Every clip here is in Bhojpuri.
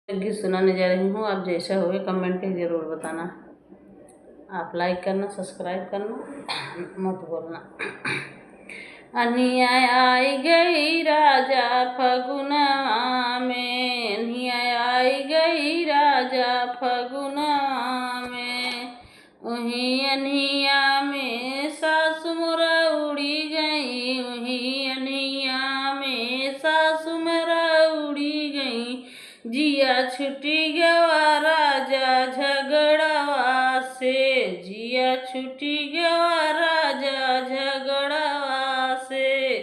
गीत सुनाने जा रही हूँ। आप जैसा होगा कमेंट पे ज़रूर बताना। आप लाइक करना, सब्सक्राइब करना मत भूलना। अनिया आई गई राजा फगुनवा में, अनिया आई गई राजा फगुनवा में, वही अनिया में सासु मोरा उड़ी गई, वही अनिया में सासु मोरा उड़ी गई। जिया छुटी गवा राजा झगड़वा से, जिया छुटी गवा राजा झगड़वा से।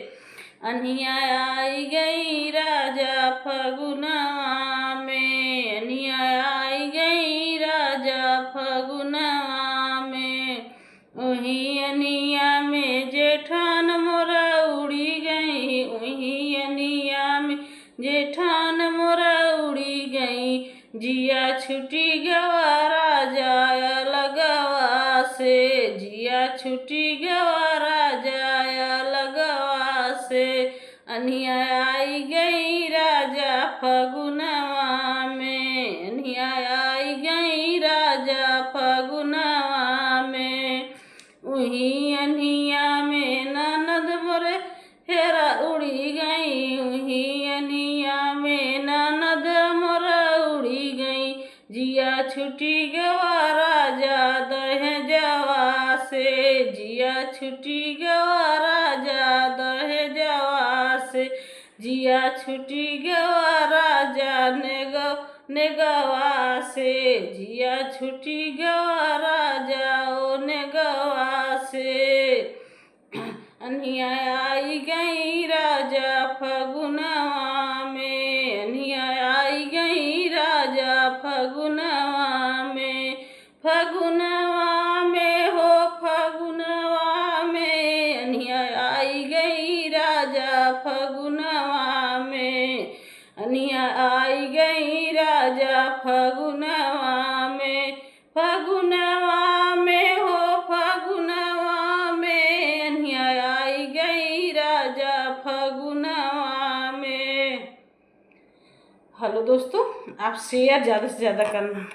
अनिया आई गई राजा फगुनवा में, अनिया आई गई राजा फगुनवा में, वही अनिया में जेठान मोरा उड़ी गई, वही अनिया में जेठान मोरा उड़ी गई। जिया छुटी गवा राजा लगवा से, जिया छुटी गवा राजा लगवा से। अनिया आई गई राजा फगुनवा में, अनिया आई गई राजा फगुनवा में, वही अनिया में ननद मोरे हेरा उड़ी गई, वही अनिया में ननद मोरा उड़ी गई। जिया छुटी गवा राजा दहेजवा से, जिया छुटी गवा राजा दहेजवा से। जिया छुटी गवा राजा नेगवा से, जिया छुटी गवा राजा ओ नेगवा से। अनिया आई गई राजा फगुनवा में, अनिया आई गई राजा फगुनवा में, फगुनवा में हो फगुनवा में, अनिया आई गई राजा फगुनवा में, अनिया आई गई राजा फगुनवा में, फगुनवा में हो फगुनवा में, अनिया आई गई राजा फगुनवा में। हेलो दोस्तों, आप शेयर ज़्यादा से ज़्यादा करना।